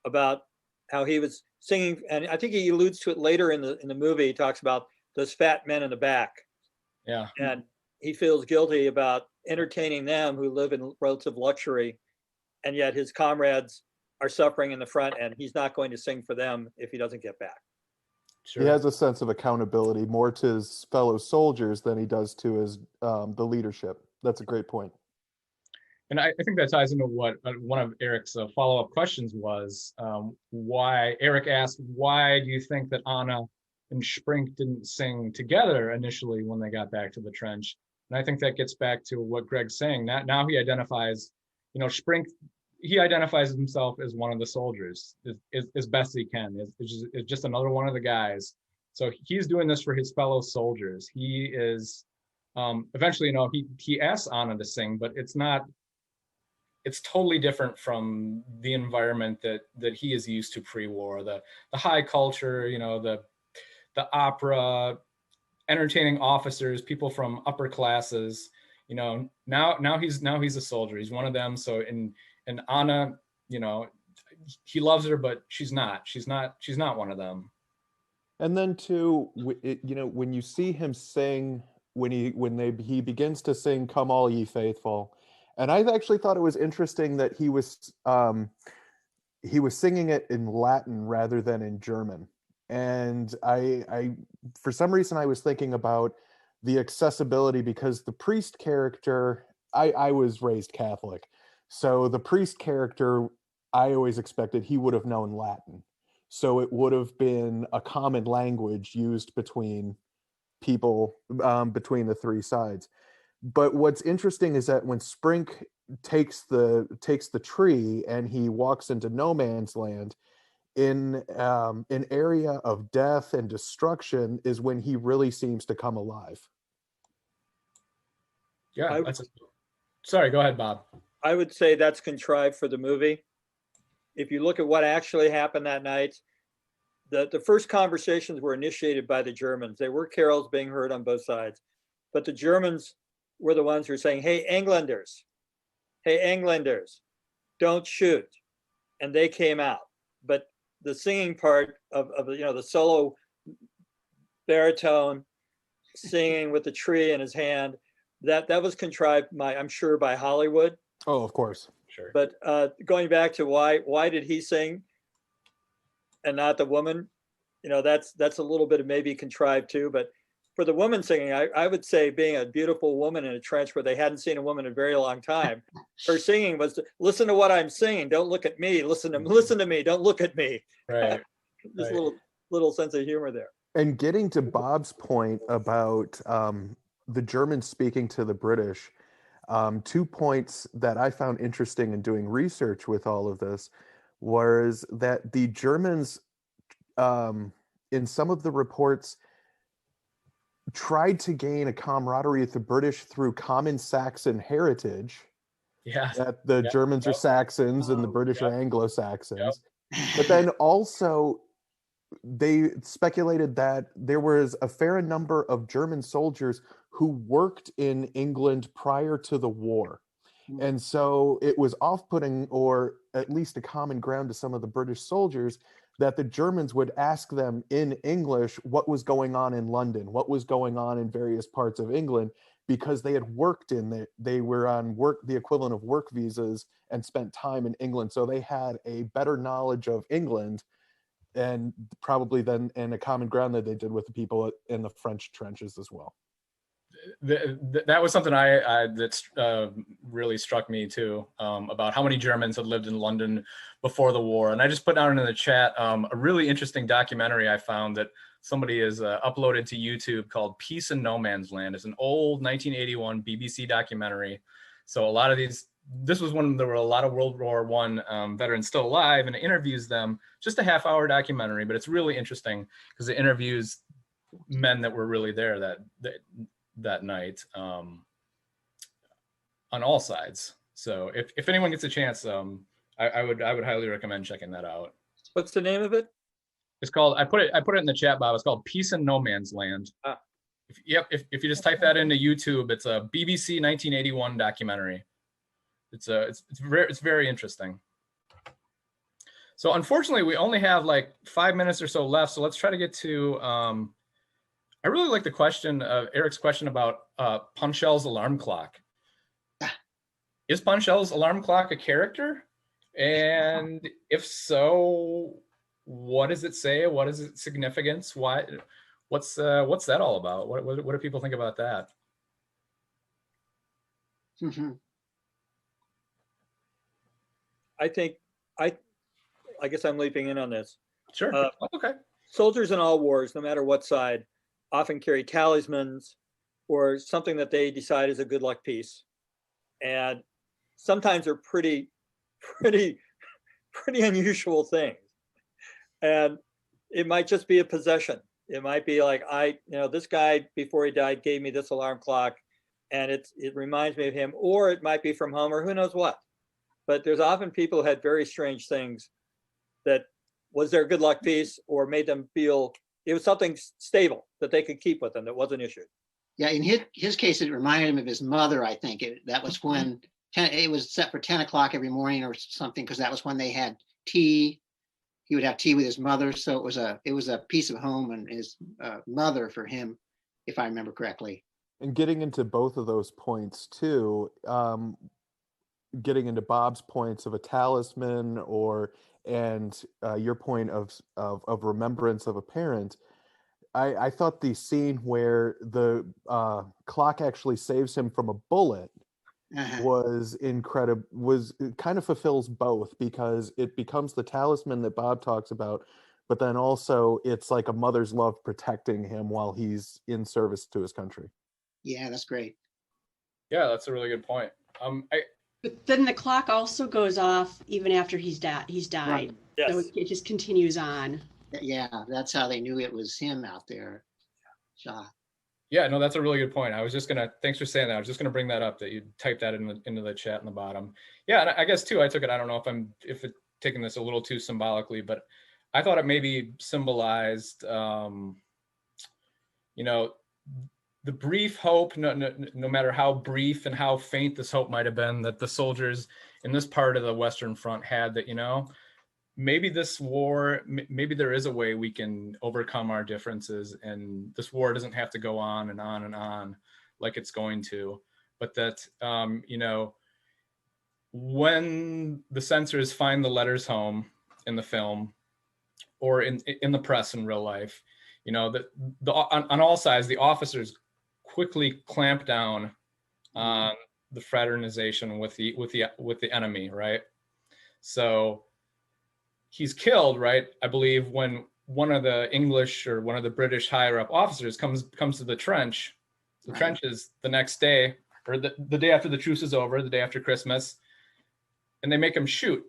about how he was singing, and I think he alludes to it later in the movie. He talks about those fat men in the back. Yeah. And he feels guilty about entertaining them who live in relative luxury, and yet his comrades are suffering in the front, and he's not going to sing for them if he doesn't get back. Sure. He has a sense of accountability more to his fellow soldiers than he does to his the leadership. That's a great point. And I think that ties into what one of Eric's follow-up questions was. Why Eric asked, why do you think that Anna and Sprink didn't sing together initially when they got back to the trench? And I think that gets back to what Greg's saying. Now he identifies, you know, Sprink, he identifies himself as one of the soldiers as best he can. Is just another one of the guys. So he's doing this for his fellow soldiers. He is, eventually, you know, he asks Anna to sing, but it's totally different from the environment that he is used to pre-war, the high culture, you know, the opera, entertaining officers, people from upper classes. You know, now he's a soldier. He's one of them. So and Anna, you know, he loves her, but she's not one of them. And then too, you know, when you see him sing, when he begins to sing "Come All Ye Faithful," and I actually thought it was interesting that he was singing it in Latin rather than in German. And I for some reason I was thinking about the accessibility, because the priest character, I was raised Catholic, so the priest character, I always expected he would have known Latin, so it would have been a common language used between people, between the three sides. But what's interesting is that when Sprink takes the tree and he walks into no man's land, in an area of death and destruction, is when he really seems to come alive. Yeah, sorry, go ahead, Bob. I would say that's contrived for the movie. If you look at what actually happened that night, the first conversations were initiated by the Germans. There were carols being heard on both sides, but the Germans were the ones who were saying, hey, Englanders, don't shoot. And they came out. But the singing part of the solo baritone singing with the tree in his hand, that was contrived I'm sure by Hollywood. Oh, of course. Sure. But going back to why did he sing and not the woman? That's a little bit of maybe contrived too. But for the woman singing, I would say, being a beautiful woman in a trench where they hadn't seen a woman in a very long time, her singing was to listen to what I'm singing. Don't look at me. Listen to me. Don't look at me. Right. Just Right. a little sense of humor there. And getting to Bob's point about the Germans speaking to the British, 2 points that I found interesting in doing research with all of this was that the Germans, in some of the reports, tried to gain a camaraderie with the British through common Saxon heritage. Yeah. That the Yep. Germans are Yep. Saxons and the British Yep. are Anglo-Saxons. Yep. But then also they speculated that there was a fair number of German soldiers who worked in England prior to the war. And so it was off-putting, or at least a common ground to some of the British soldiers, that the Germans would ask them in English what was going on in London, what was going on in various parts of England, because they had worked they were on the equivalent of work visas and spent time in England. So they had a better knowledge of England, and probably then in a common ground that they did with the people in the French trenches as well. That was something that really struck me too, about how many Germans had lived in London before the war. And I just put down in the chat a really interesting documentary I found that somebody has uploaded to YouTube called Peace in No Man's Land. It's an old 1981 BBC documentary. So a lot of this was when there were a lot of World War I veterans still alive, and it interviews them. Just a half-hour documentary, but it's really interesting because it interviews men that were really there that night, on all sides. So if anyone gets a chance, I would highly recommend checking that out. What's the name of it? It's called, I put it in the chat, Bob. It's called Peace in No Man's Land. Ah. If you just type that into YouTube, it's a BBC 1981 documentary. It's very interesting. So unfortunately, we only have like 5 minutes or so left. So let's try to get to, I really like the question, Eric's question about Punchell's alarm clock. Is Punchell's alarm clock a character? And if so, what does it say? What is its significance? What's that all about? What do people think about that? Mm-hmm. I guess I'm leaping in on this. Sure. Okay. Soldiers in all wars, no matter what side, often carry talismans or something that they decide is a good luck piece. And sometimes they're pretty unusual things. And it might just be a possession. It might be like, this guy before he died gave me this alarm clock and it reminds me of him, or it might be from home, or who knows what. But there's often people who had very strange things that was their good luck piece or made them feel it was something stable that they could keep with them that wasn't issued. Yeah, in his case, it reminded him of his mother, I think. That was when it was set for 10 o'clock every morning or something, because that was when they had tea. He would have tea with his mother. So it was a piece of home and his mother for him, if I remember correctly. And getting into both of those points too, getting into Bob's points of a talisman and your point of remembrance of a parent, I thought the scene where the clock actually saves him from a bullet was incredible. It kind of fulfills both, because it becomes the talisman that Bob talks about, but then also it's like a mother's love protecting him while he's in service to his country. Yeah, that's great. Yeah, that's a really good point. But then the clock also goes off even after he's died. Right. Yes. So it just continues on. Yeah, that's how they knew it was him out there shot. Yeah, no, that's a really good point. Thanks for saying that. I was just gonna bring that up, that you typed that into the chat in the bottom. Yeah, and I guess too, I took it, I don't know if I'm taking this a little too symbolically, but I thought it maybe symbolized, you know, the brief hope, no matter how brief and how faint this hope might have been, that the soldiers in this part of the Western Front had, that, you know, maybe this war, maybe there is a way we can overcome our differences, and this war doesn't have to go on and on and on like it's going to, but that, you know, when the censors find the letters home in the film, or in the press in real life, you know, that on all sides, the officers quickly clamp down on the fraternization with the enemy, right? So he's killed, right? I believe when one of the English or one of the British higher up officers comes to the trench. The trench is the next day, or the day after the truce is over, the day after Christmas, and they make him shoot.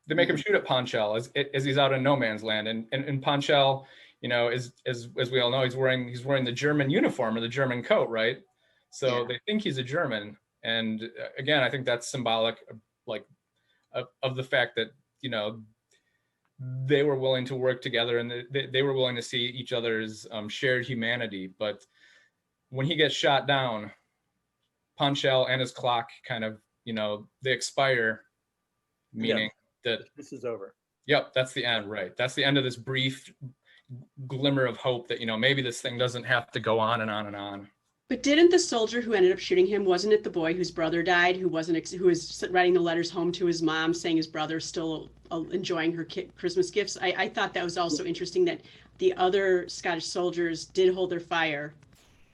They make him shoot at Ponchel as he's out in no man's land, and Ponchel, you know, as we all know, he's wearing the German uniform or the German coat, right? So they think he's a German, and again, I think that's symbolic, of the fact that, you know, they were willing to work together, and they were willing to see each other's shared humanity. But when he gets shot down, Ponchel and his clock kind of, you know, they expire, meaning that this is over. Yep, that's the end, right? That's the end of this brief glimmer of hope that, you know, maybe this thing doesn't have to go on and on and on. But didn't the soldier who ended up shooting him, wasn't it the boy whose brother died, who was writing the letters home to his mom saying his brother's still enjoying her Christmas gifts? I thought that was also interesting that the other Scottish soldiers did hold their fire.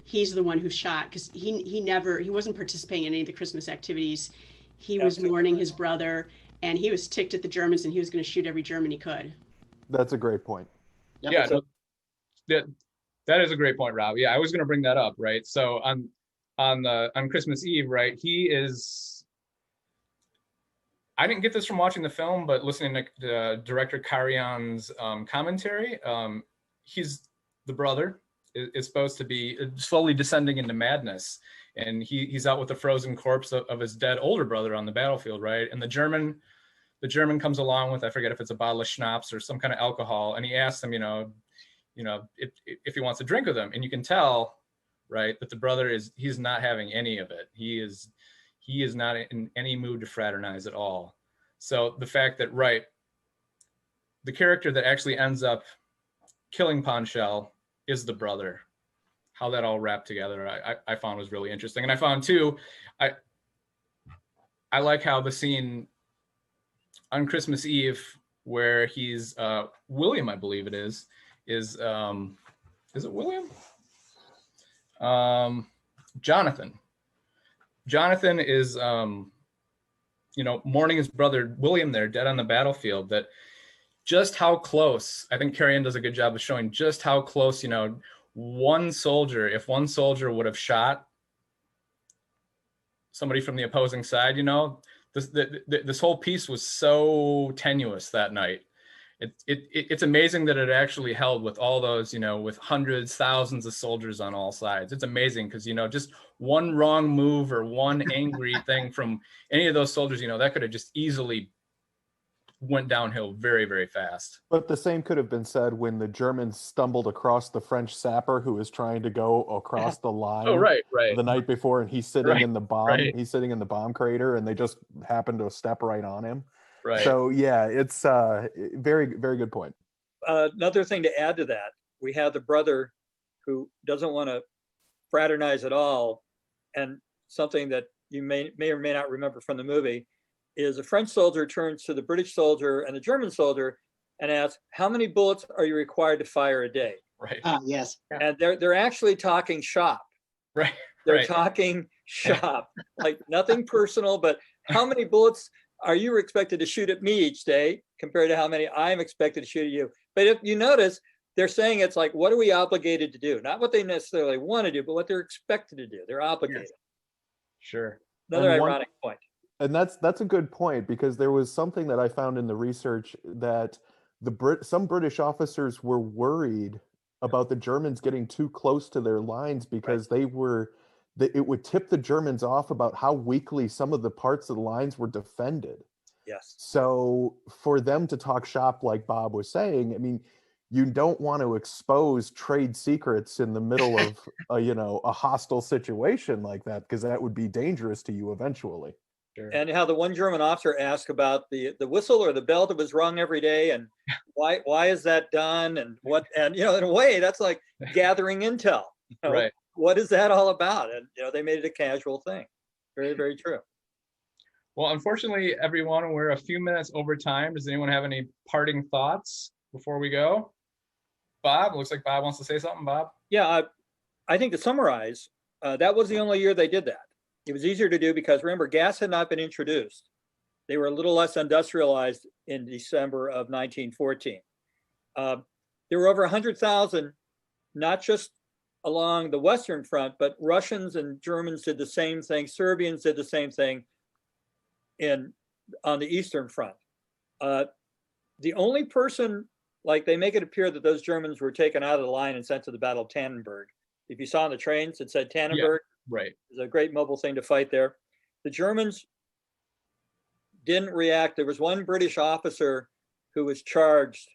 He's the one who shot, because he wasn't participating in any of the Christmas activities. He was mourning his brother, and he was ticked at the Germans, and he was going to shoot every German he could. That's a great point. Yeah, that is a great point, Rob. Yeah, I was going to bring that up, right? So on Christmas Eve, right? I didn't get this from watching the film, but listening to director Carion's commentary, he's the brother is supposed to be slowly descending into madness, and he's out with the frozen corpse of his dead older brother on the battlefield, right? And the German comes along with, I forget if it's a bottle of schnapps or some kind of alcohol, and he asks him, you know, if he wants to drink with him, and you can tell, right, that the brother he's not having any of it. He is not in any mood to fraternize at all. So the fact that, right, the character that actually ends up killing Ponchel is the brother, how that all wrapped together, I found was really interesting. And I found too, I like how the scene on Christmas Eve where he's William, I believe it is it William? Jonathan is you know, mourning his brother William there, dead on the battlefield. That just how close, I think Carrion does a good job of showing just how close, you know, if one soldier would have shot somebody from the opposing side, you know, this whole piece was so tenuous that night. It's amazing that it actually held with all those, you know, with hundreds, thousands of soldiers on all sides. It's amazing because, you know, just one wrong move or one angry thing from any of those soldiers, you know, that could have just easily went downhill very, very fast. But the same could have been said when the Germans stumbled across the French sapper who was trying to go across the line right. the night before, and he's sitting in the bomb. He's sitting in the bomb crater, and they just happened to step right on him. Right. So yeah, it's very, very good point. Another thing to add to that, we have the brother who doesn't want to fraternize at all, and something that you may or may not remember from the movie is a French soldier turns to the British soldier and the German soldier and asks, "How many bullets are you required to fire a day?" Right. Yes. And they're actually talking shop. Right. They're talking shop, like nothing personal, but how many bullets are you expected to shoot at me each day compared to how many I'm expected to shoot at you? But if you notice, they're saying it's like, what are we obligated to do? Not what they necessarily want to do, but what they're expected to do. They're obligated. Yes. Sure. Another ironic point. And that's a good point, because there was something that I found in the research that some British officers were worried about the Germans getting too close to their lines because it would tip the Germans off about how weakly some of the parts of the lines were defended. Yes. So for them to talk shop, like Bob was saying, I mean, you don't want to expose trade secrets in the middle of a hostile situation like that, because that would be dangerous to you eventually. Sure. And how the one German officer asked about the whistle or the bell that was rung every day, and why is that done, and what, and in a way that's like gathering intel. Right. What is that all about? And they made it a casual thing. Very, very true. Well, unfortunately, everyone, we're a few minutes over time. Does anyone have any parting thoughts before we go? Bob, looks like Bob wants to say something. Bob? Yeah, I think to summarize, that was the only year they did that. It was easier to do because, remember, gas had not been introduced. They were a little less industrialized in December of 1914. There were over 100,000, not just along the Western Front, but Russians and Germans did the same thing. Serbians did the same thing on the Eastern Front. The only person, like, they make it appear that those Germans were taken out of the line and sent to the Battle of Tannenberg. If you saw on the trains, it said Tannenberg. Yeah, right. It was a great mobile thing to fight there. The Germans didn't react. There was one British officer who was charged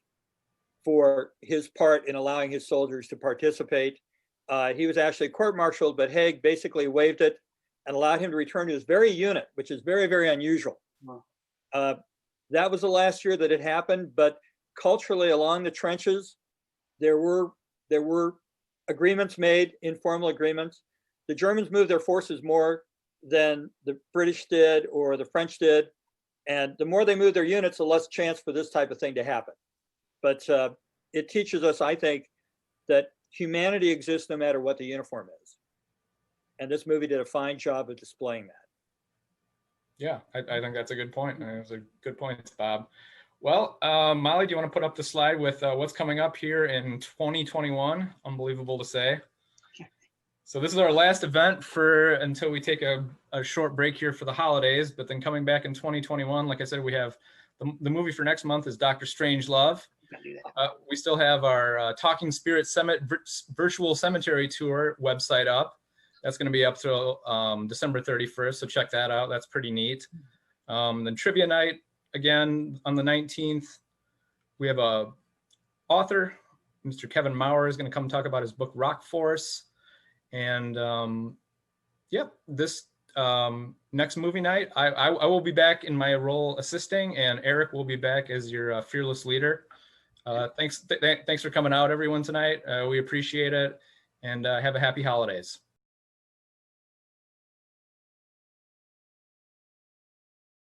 for his part in allowing his soldiers to participate. He was actually court-martialed, but Haig basically waived it and allowed him to return to his very unit, which is very, very unusual. Wow. That was the last year that it happened, but culturally along the trenches, there were agreements made, informal agreements. The Germans moved their forces more than the British did or the French did. And the more they moved their units, the less chance for this type of thing to happen. But it teaches us, I think, that humanity exists no matter what the uniform is. And this movie did a fine job of displaying that. Yeah, I think that's a good point. It was a good point, Bob. Well, Molly, do you want to put up the slide with what's coming up here in 2021? Unbelievable to say. So this is our last event until we take a short break here for the holidays, but then coming back in 2021, like I said, we have the movie for next month is Dr. Strangelove. We still have our Talking Spirit virtual cemetery tour website up. That's going to be up till December 31st, so check that out. That's pretty neat. Then trivia night, again, on the 19th. We have a author, Mr. Kevin Maurer, is going to come talk about his book, Rock Force. And this next movie night, I will be back in my role assisting, and Eric will be back as your fearless leader. Thanks for coming out, everyone, tonight. We appreciate it, and have a happy holidays.